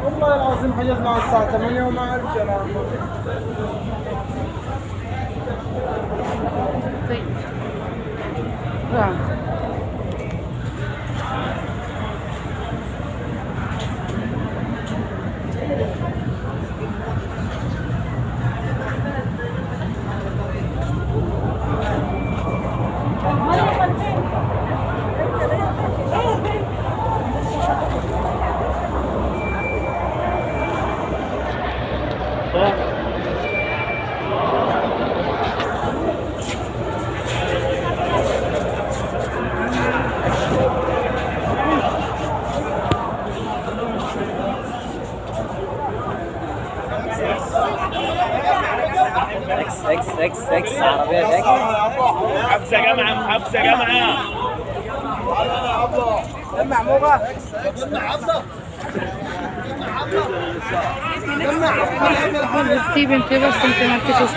والله العظيم حجزنا على الساعة 8 وما رجعنا. طيب. اكس عربية اكس محافظه جامعه محافظه جامعه جمع موقع جمع Styben, ty was tam te marketing